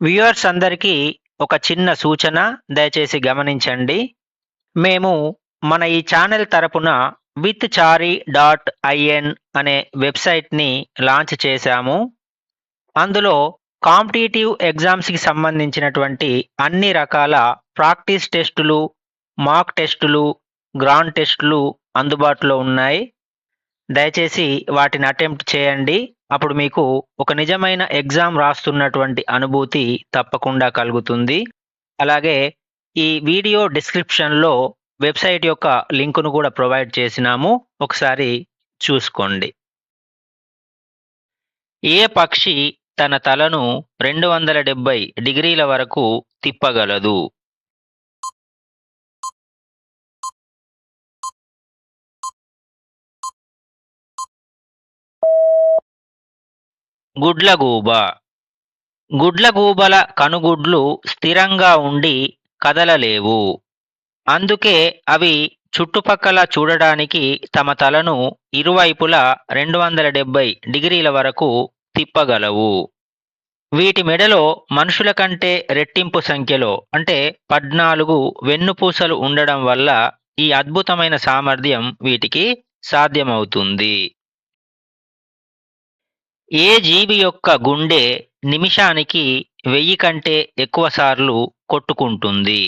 Viewers అందరికీ ఒక చిన్న సూచన దయచేసి గమనించండి. మేము మన ఈ ఛానల్ తరపున withchari.in అనే వెబ్‌సైట్‌ని లాంచ్ చేశాము. అందులో కాంపిటీటివ్ ఎగ్జామ్స్‌కి సంబంధించినటువంటి అన్ని రకాల ప్రాక్టీస్ టెస్టులు, మాక్ టెస్టులు, గ్రాండ్ టెస్టులు అందుబాటులో ఉన్నాయి. దయచేసి వాటిని అటెంప్ట్ చేయండి. అప్పుడు మీకు ఒక నిజమైన ఎగ్జామ్ రాస్తున్నటువంటి అనుభూతి తప్పకుండా కలుగుతుంది. అలాగే ఈ వీడియో డిస్క్రిప్షన్‌లో వెబ్‌సైట్ యొక్క లింకును కూడా ప్రొవైడ్ చేసినాము. ఒకసారి చూసుకోండి. ఏ పక్షి తన తలను 270 డిగ్రీల వరకు తిప్పగలదు? గుడ్లగూబ. గుడ్లగూబల కనుగుడ్లు స్థిరంగా ఉండి కదలలేవు. అందుకే అవి చుట్టుపక్కల చూడడానికి తమ తలను ఇరువైపులా 270 డిగ్రీల వరకు తిప్పగలవు. వీటి మెడలో మనుషుల కంటే రెట్టింపు సంఖ్యలో అంటే 14 వెన్నుపూసలు ఉండడం వల్ల ఈ అద్భుతమైన సామర్థ్యం వీటికి సాధ్యమవుతుంది. ఏ జీవి యొక్క గుండె నిమిషానికి 1000 కంటే ఎక్కువ సార్లు కొట్టుకుంటుంది?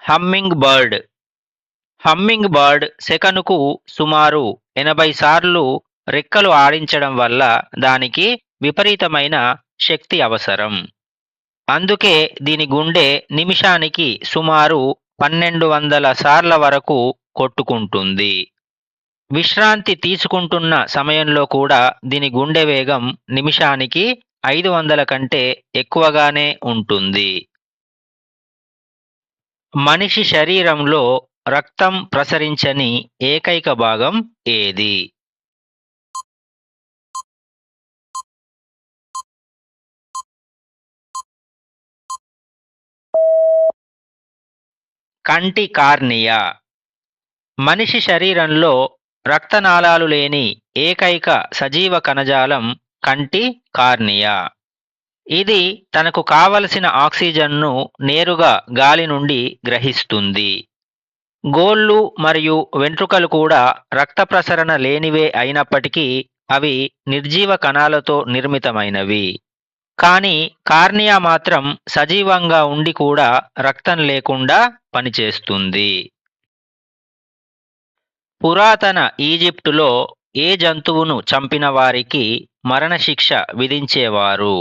Humming bird. హమ్మింగ్ బర్డ్ సెకనుకు సుమారు 80 సార్లు రెక్కలు ఆడించడం వల్ల దానికి విపరీతమైన శక్తి అవసరం. అందుకే దీని గుండె నిమిషానికి సుమారు 1200 సార్ల వరకు కొట్టుకుంటుంది. విశ్రాంతి తీసుకుంటున్న సమయంలో కూడా దీని గుండె వేగం నిమిషానికి 500 కంటే ఎక్కువగానే ఉంటుంది. మనిషి శరీరంలో రక్తం ప్రసరించని ఏకైక భాగం ఏది? కంటి కార్నియా. మనిషి శరీరంలో రక్తనాళాలు లేని ఏకైక సజీవ కణజాలం కంటి కార్నియా. ఇది తనకు కావలసిన ఆక్సిజన్ను నేరుగా గాలి నుండి గ్రహిస్తుంది. గోళ్ళు మరియు వెంట్రుకలు కూడా రక్త ప్రసరణ లేనివే అయినప్పటికీ అవి నిర్జీవ కణాలతో నిర్మితమైనవి. కానీ కార్నియా మాత్రం సజీవంగా ఉండి కూడా రక్తం లేకుండా పనిచేస్తుంది. పురాతన ఈజిప్టులో ఏ జంతువును చంపిన వారికి మరణశిక్ష విధించేవారు?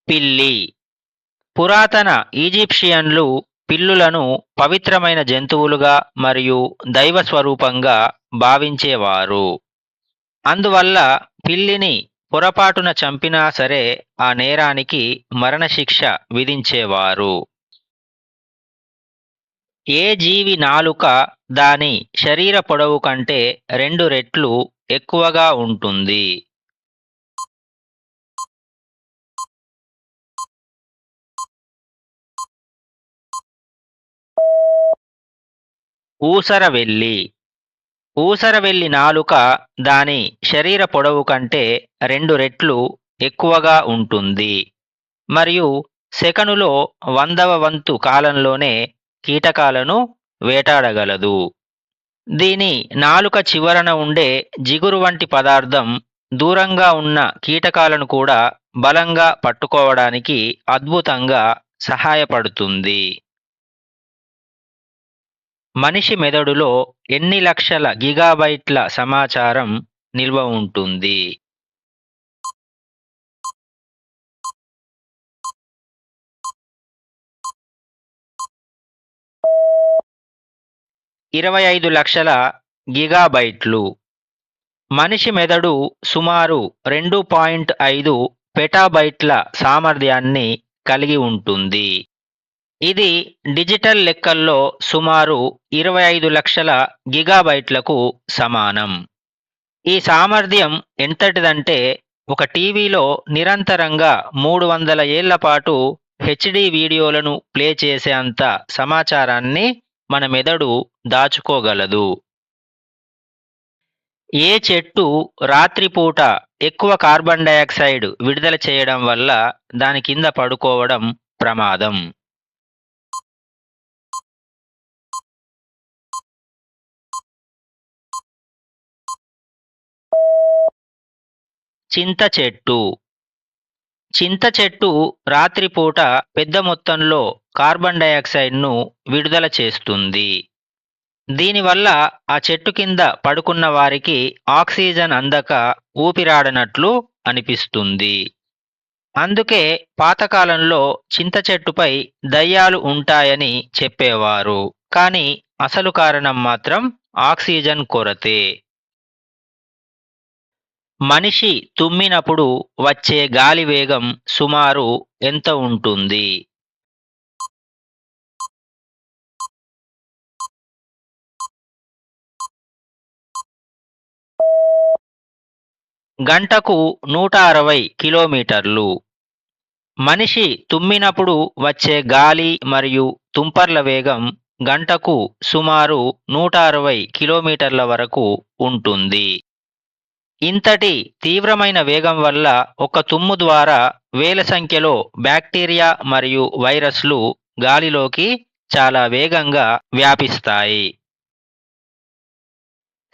పిల్లి. పురాతన ఈజిప్షియన్లు పిల్లులను పవిత్రమైన జంతువులుగా మరియు దైవ స్వరూపంగా భావించేవారు. అందువల్ల పిల్లిని పొరపాటున చంపినా సరే ఆ నేరానికి మరణశిక్ష విధించేవారు. ఏ జీవి నాలుక దాని శరీర పొడవు కంటే 2 రెట్లు ఎక్కువగా ఉంటుంది? ఊసరవెల్లి. ఊసరవెల్లి నాలుక దాని శరీర పొడవు కంటే 2 రెట్లు ఎక్కువగా ఉంటుంది మరియు సెకనులో 100వ వంతు కాలంలోనే కీటకాలను వేటాడగలదు. దీని నాలుక చివరన ఉండే జిగురు వంటి పదార్థం దూరంగా ఉన్న కీటకాలను కూడా బలంగా పట్టుకోవడానికి అద్భుతంగా సహాయపడుతుంది. మనిషి మెదడులో ఎన్ని లక్షల గిగాబైట్ల సమాచారం నిల్వ ఉంటుంది? ఇరవై 25 లక్షల గిగాబైట్లు. మనిషి మెదడు సుమారు 2.5 పెటాబైట్ల సామర్థ్యాన్ని కలిగి ఉంటుంది. ఇది డిజిటల్ లెక్కల్లో సుమారు 25 లక్షల గిగాబైట్లకు సమానం. ఈ సామర్థ్యం ఎంతటిదంటే ఒక టీవీలో నిరంతరంగా 300 ఏళ్ల పాటు హెచ్డి వీడియోలను ప్లే చేసే అంత సమాచారాన్ని మన మెదడు దాచుకోగలదు. ఏ చెట్టు రాత్రిపూట ఎక్కువ కార్బన్ డయాక్సైడ్ విడుదల చేయడం వల్ల దాని కింద పడుకోవడం ప్రమాదం? చింత చెట్టు. చింత చెట్టు రాత్రిపూట పెద్ద మొత్తంలో కార్బన్ డయాక్సైడ్ను విడుదల చేస్తుంది. దీనివల్ల ఆ చెట్టు కింద పడుకున్న వారికి ఆక్సిజన్ అందక ఊపిరాడనట్లు అనిపిస్తుంది. అందుకే పాతకాలంలో చింత చెట్టుపై దయ్యాలు ఉంటాయని చెప్పేవారు. కానీ అసలు కారణం మాత్రం ఆక్సిజన్ కొరతే. మనిషి తుమ్మినప్పుడు వచ్చే గాలి వేగం సుమారు ఎంత ఉంటుంది? గంటకు 160 కిలోమీటర్లు. మనిషి తుమ్మినప్పుడు వచ్చే గాలి మరియు తుంపర్ల వేగం గంటకు సుమారు 160 కిలోమీటర్ల వరకు ఉంటుంది. ఇంతటి తీవ్రమైన వేగం వల్ల ఒక తుమ్ము ద్వారా వేల సంఖ్యలో బ్యాక్టీరియా మరియు వైరస్లు గాలిలోకి చాలా వేగంగా వ్యాపిస్తాయి.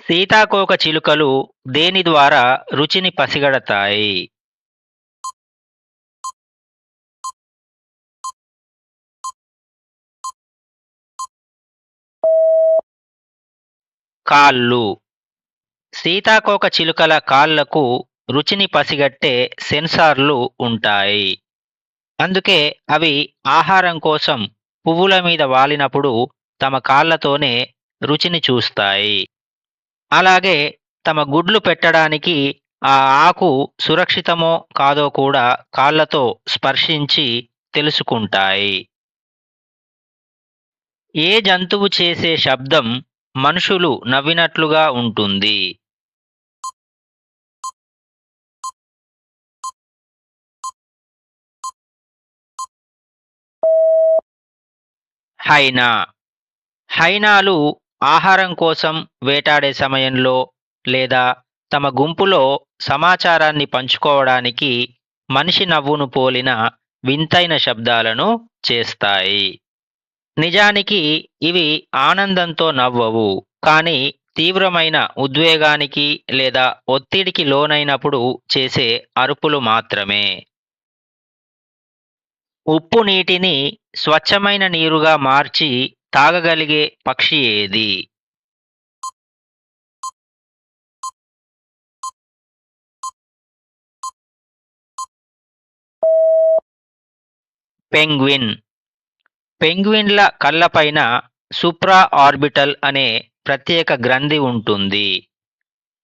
సీతాకోక చిలుకలు దేని ద్వారా రుచిని పసిగడతాయి? కాళ్ళు. సీతాకోక చిలుకల కాళ్లకు రుచిని పసిగట్టే సెన్సార్లు ఉంటాయి. అందుకే అవి ఆహారం కోసం పువ్వుల మీద వాలినప్పుడు తమ కాళ్లతోనే రుచిని చూస్తాయి. అలాగే తమ గుడ్లు పెట్టడానికి ఆ ఆకు సురక్షితమో కాదో కూడా కాళ్లతో స్పర్శించి తెలుసుకుంటాయి. ఏ జంతువు చేసే శబ్దం మనుషులు నవ్వినట్లుగా ఉంటుంది? హైనా. హైనాలు ఆహారం కోసం వేటాడే సమయంలో లేదా తమ గుంపులో సమాచారాన్ని పంచుకోవడానికి మనిషి నవ్వును పోలిన వింతైన శబ్దాలను చేస్తాయి. నిజానికి ఇవి ఆనందంతో నవ్వవు, కానీ తీవ్రమైన ఉద్వేగానికి లేదా ఒత్తిడికి లోనైనప్పుడు చేసే అరుపులు మాత్రమే. ఉప్పు నీటిని స్వచ్ఛమైన నీరుగా మార్చి తాగగలిగే పక్షి ఏది? పెంగ్విన్. పెంగ్విన్ల కళ్ళపైన సుప్రా ఆర్బిటల్ అనే ప్రత్యేక గ్రంథి ఉంటుంది.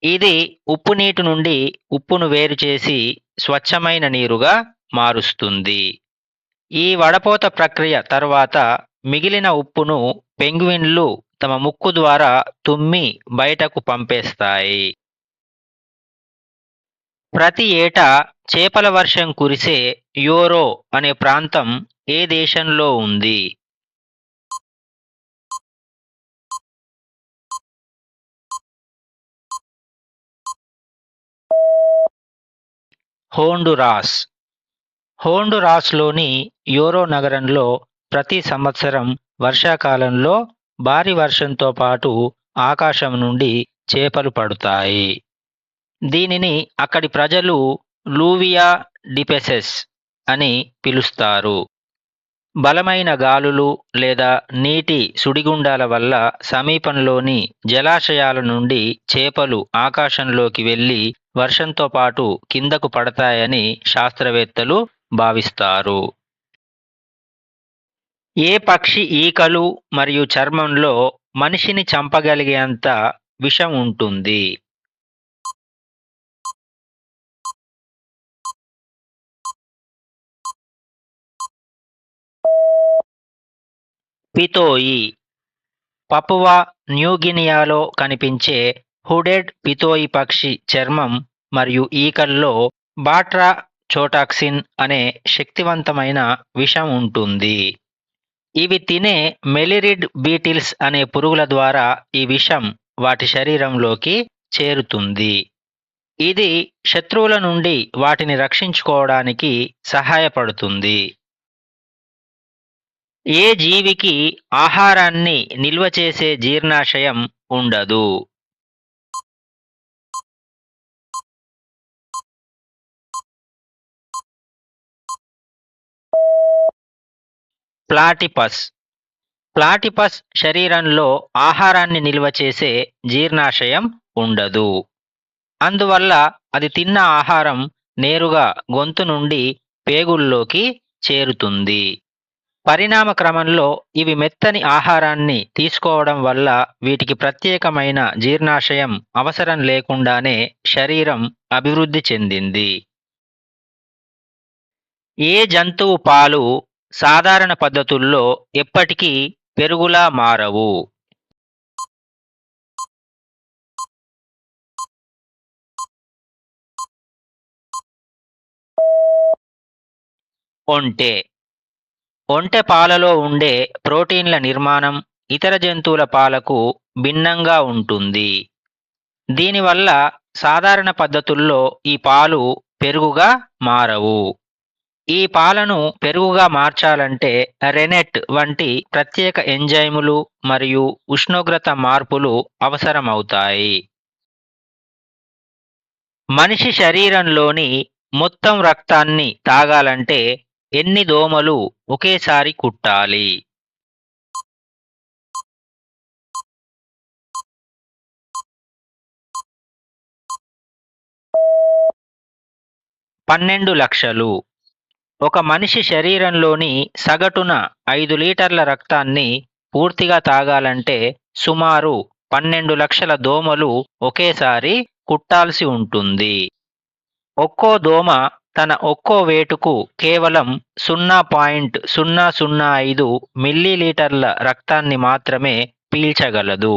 ఇది ఉప్పు నీటి నుండి ఉప్పును వేరు చేసి స్వచ్ఛమైన నీరుగా మారుస్తుంది. ఈ వడపోత ప్రక్రియ తర్వాత మిగిలిన ఉప్పును పెంగ్విన్లు తమ ముక్కు ద్వారా తుమ్మి బయటకు పంపేస్తాయి. ప్రతి ఏటా చేపల వర్షం కురిసే యోరో అనే ప్రాంతం ఏ దేశంలో ఉంది? హోండురాస్. హోండురాస్లోని యోరో నగరంలో ప్రతి సంవత్సరం వర్షాకాలంలో భారీ వర్షంతో పాటు ఆకాశం నుండి చేపలు పడుతాయి. దీనిని అక్కడి ప్రజలు లూవియా డిపెసెస్ అని పిలుస్తారు. బలమైన గాలులు లేదా నీటి సుడిగుండాల వల్ల సమీపంలోని జలాశయాల నుండి చేపలు ఆకాశంలోకి వెళ్లి వర్షంతో పాటు కిందకు పడతాయని శాస్త్రవేత్తలు భావిస్తారు. ఏ పక్షి ఈకలు మరియు చర్మంలో మనిషిని చంపగలిగేంత విషం ఉంటుంది? పితోయి. పపువా న్యూగినియాలో కనిపించే హుడెడ్ పితోయి పక్షి చర్మం మరియు ఈకల్లో బాట్రా చోటాక్సిన్ అనే శక్తివంతమైన విషం ఉంటుంది. ఇవి తినే మెలిరిడ్ బీటిల్స్ అనే పురుగుల ద్వారా ఈ విషం వాటి శరీరంలోకి చేరుతుంది. ఇది శత్రువుల నుండి వాటిని రక్షించుకోవడానికి సహాయపడుతుంది. ఏ జీవికి ఆహారాన్ని నిల్వ చేసే జీర్ణాశయం ఉండదు. ప్లాటిపస్. ప్లాటిపస్ శరీరంలో ఆహారాన్ని నిల్వ చేసే జీర్ణాశయం ఉండదు. అందువల్ల అది తిన్న ఆహారం నేరుగా గొంతు నుండి పేగుల్లోకి చేరుతుంది. పరిణామ క్రమంలో ఇవి మెత్తని ఆహారాన్ని తీసుకోవడం వల్ల వీటికి ప్రత్యేకమైన జీర్ణాశయం అవసరం లేకుండానే శరీరం అభివృద్ధి చెందింది. ఏ జంతువు పాలు సాధారణ పద్ధతుల్లో ఎప్పటికీ పెరుగులా మారవు? ఒంటె. ఒంటె పాలలో ఉండే ప్రోటీన్ల నిర్మాణం ఇతర జంతువుల పాలకు భిన్నంగా ఉంటుంది. దీనివల్ల సాధారణ పద్ధతుల్లో ఈ పాలు పెరుగుగా మారవు. ఈ పాలను పెరుగుగా మార్చాలంటే రెనెట్ వంటి ప్రత్యేక ఎంజైములు మరియు ఉష్ణోగ్రత మార్పులు అవసరమవుతాయి. మనిషి శరీరంలోని మొత్తం రక్తాన్ని తాగాలంటే ఎన్ని దోమలు ఒకేసారి కుట్టాలి? 12 లక్షలు. ఒక మనిషి శరీరంలోని సగటున 5 లీటర్ల రక్తాన్ని పూర్తిగా తాగాలంటే సుమారు 12 లక్షల దోమలు ఒకేసారి కుట్టాల్సి ఉంటుంది. ఒక్కో దోమ తన ఒక్కో వేటుకు కేవలం 0.005 మిల్లీలీటర్ల రక్తాన్ని మాత్రమే పీల్చగలదు.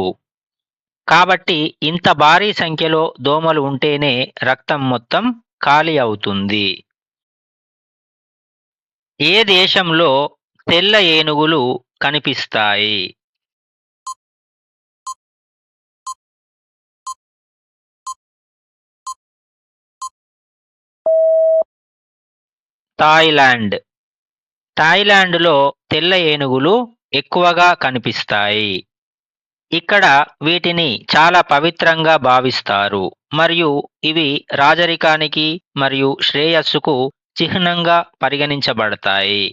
కాబట్టి ఇంత భారీ సంఖ్యలో దోమలు ఉంటేనే రక్తం మొత్తం ఖాళీ అవుతుంది. ఏ దేశంలో తెల్ల ఏనుగులు కనిపిస్తాయి? థాయిలాండ్. థాయిలాండ్లో తెల్ల ఏనుగులు ఎక్కువగా కనిపిస్తాయి. ఇక్కడ వీటిని చాలా పవిత్రంగా భావిస్తారు మరియు ఇవి రాజరికానికి మరియు శ్రేయస్సుకు చిహ్నంగా పరిగణించబడతాయి.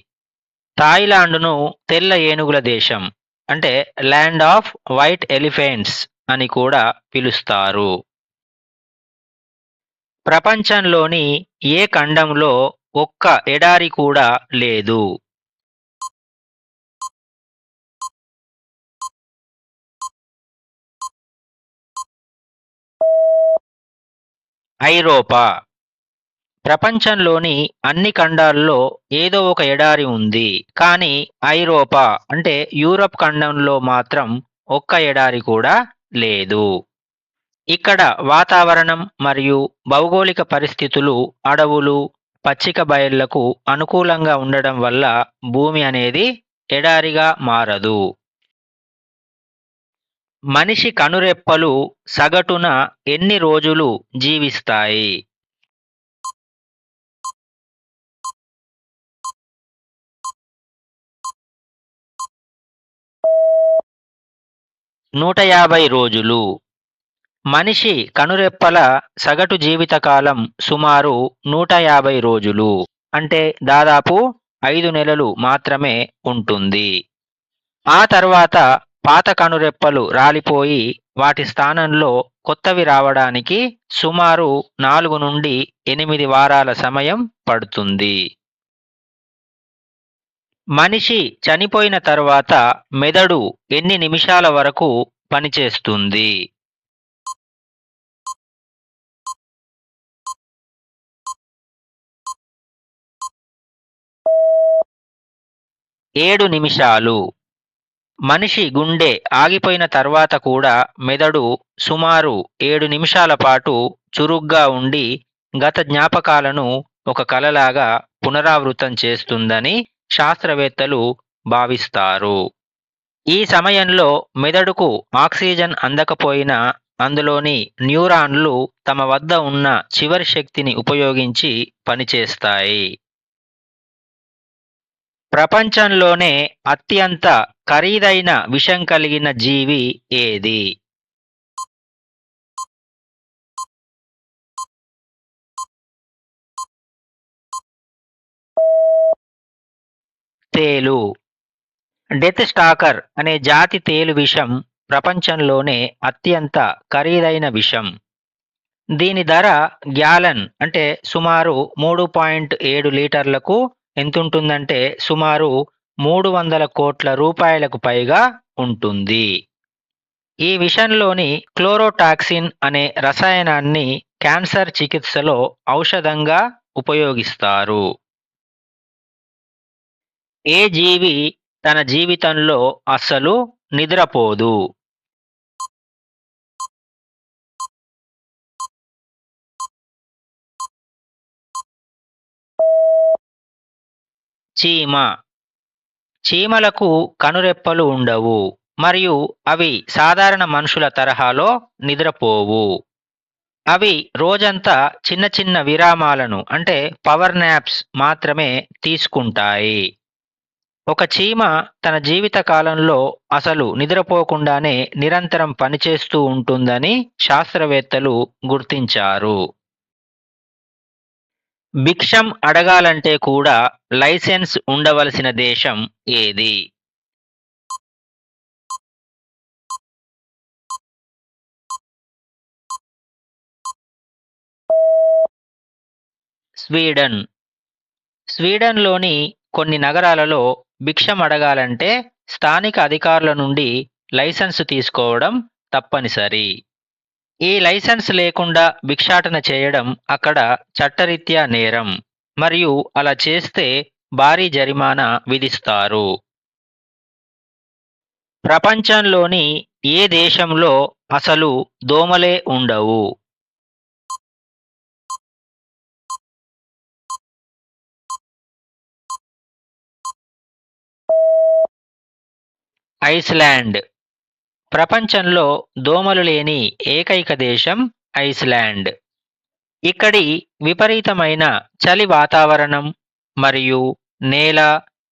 థాయిలాండ్ను తెల్ల ఏనుగుల దేశం అంటే ల్యాండ్ ఆఫ్ వైట్ ఎలిఫెంట్స్ అని కూడా పిలుస్తారు. ప్రపంచంలోని ఏ ఖండంలో ఒక్క ఎడారి కూడా లేదు? ఐరోపా. ప్రపంచంలోని అన్ని ఖండాల్లో ఏదో ఒక ఎడారి ఉంది, కానీ ఐరోపా అంటే యూరప్ ఖండంలో మాత్రం ఒక్క ఎడారి కూడా లేదు. ఇక్కడ వాతావరణం మరియు భౌగోళిక పరిస్థితులు అడవులు, పచ్చిక బయళ్లకు అనుకూలంగా ఉండడం వల్ల భూమి అనేది ఎడారిగా మారదు. మనిషి కనురెప్పలు సగటున ఎన్ని రోజులు జీవిస్తాయి? 150 రోజులు. మనిషి కనురెప్పల సగటు జీవితకాలం సుమారు 150 రోజులు, అంటే దాదాపు 5 నెలలు మాత్రమే ఉంటుంది. ఆ తర్వాత పాత కనురెప్పలు రాలిపోయి వాటి స్థానంలో కొత్తవి రావడానికి సుమారు 4 నుండి 8 వారాల సమయం పడుతుంది. మనిషి చనిపోయిన తర్వాత మెదడు ఎన్ని నిమిషాల వరకు పనిచేస్తుంది? 7 నిమిషాలు. మనిషి గుండె ఆగిపోయిన తర్వాత కూడా మెదడు సుమారు 7 నిమిషాల పాటు చురుగ్గా ఉండి గత జ్ఞాపకాలను ఒక కలలాగా పునరావృతం చేస్తుందని శాస్త్రవేత్తలు భావిస్తారు. ఈ సమయంలో మెదడుకు ఆక్సిజన్ అందకపోయినా అందులోని న్యూరాన్లు తమ వద్ద ఉన్న చివరి శక్తిని ఉపయోగించి పనిచేస్తాయి. ప్రపంచంలోనే అత్యంత ఖరీదైన విషం కలిగిన జీవి ఏది? తేలు. డెత్ స్టాకర్ అనే జాతి తేలు విషం ప్రపంచంలోనే అత్యంత ఖరీదైన విషం. దీని ధర గ్యాలన్ అంటే సుమారు 3.7 లీటర్లకు ఎంతుంటుందంటే సుమారు 300 కోట్ల రూపాయలకు పైగా ఉంటుంది. ఈ విషంలోని క్లోరోటాక్సిన్ అనే రసాయనాన్ని క్యాన్సర్ చికిత్సలో ఔషధంగా ఉపయోగిస్తారు. ఏ జీవి తన జీవితంలో అస్సలు నిద్రపోదు? చీమ. చీమలకు కనురెప్పలు ఉండవు మరియు అవి సాధారణ మనుషుల తరహాలో నిద్రపోవు. అవి రోజంతా చిన్న చిన్న విరామాలను అంటే పవర్ నాప్స్ మాత్రమే తీసుకుంటాయి. ఒక చీమ తన జీవిత కాలంలో అసలు నిద్రపోకుండానే నిరంతరం పనిచేస్తూ ఉంటుందని శాస్త్రవేత్తలు గుర్తించారు. భిక్షం అడగాలంటే కూడా లైసెన్స్ ఉండవలసిన దేశం ఏది? స్వీడన్. స్వీడన్లోని కొన్ని నగరాలలో భిక్షం అడగాలంటే స్థానిక అధికారుల నుండి లైసెన్స్ తీసుకోవడం తప్పనిసరి. ఈ లైసెన్స్ లేకుండా భిక్షాటన చేయడం అక్కడ చట్టరీత్యా నేరం మరియు అలా చేస్తే భారీ జరిమానా విధిస్తారు. ప్రపంచంలోని ఏ దేశంలో అసలు దోమలే ఉండవు? ఐస్లాండ్. ప్రపంచంలో దోమలు లేని ఏకైక దేశం ఐస్లాండ్. ఇక్కడి విపరీతమైన చలి వాతావరణం మరియు నేల,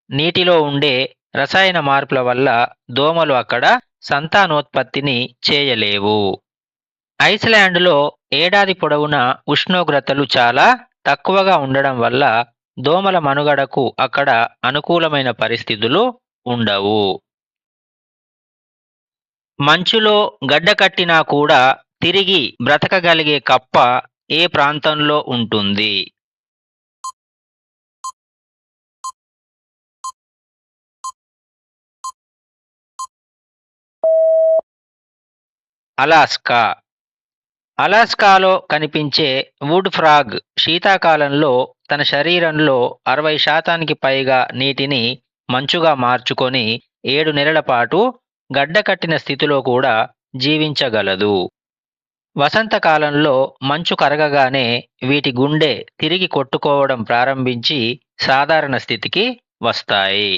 నీటిలో ఉండే రసాయన మార్పుల వల్ల దోమలు అక్కడ సంతానోత్పత్తిని చేయలేవు. ఐస్లాండ్లో ఏడాది పొడవునా ఉష్ణోగ్రతలు చాలా తక్కువగా ఉండడం వల్ల దోమల మనుగడకు అక్కడ అనుకూలమైన పరిస్థితులు ఉండవు. మంచులో గడ్డకట్టినా కూడా తిరిగి బ్రతకగలిగే కప్ప ఏ ప్రాంతంలో ఉంటుంది? అలాస్కా. అలాస్కాలో కనిపించే వుడ్ ఫ్రాగ్ శీతాకాలంలో తన శరీరంలో 60% పైగా నీటిని మంచుగా మార్చుకొని 7 నెలల పాటు గడ్డకట్టిన స్థితిలో కూడా జీవించగలదు. వసంతకాలంలో మంచు కరగగానే వీటి గుండె తిరిగి కొట్టుకోవడం ప్రారంభించి సాధారణ స్థితికి వస్తాయి.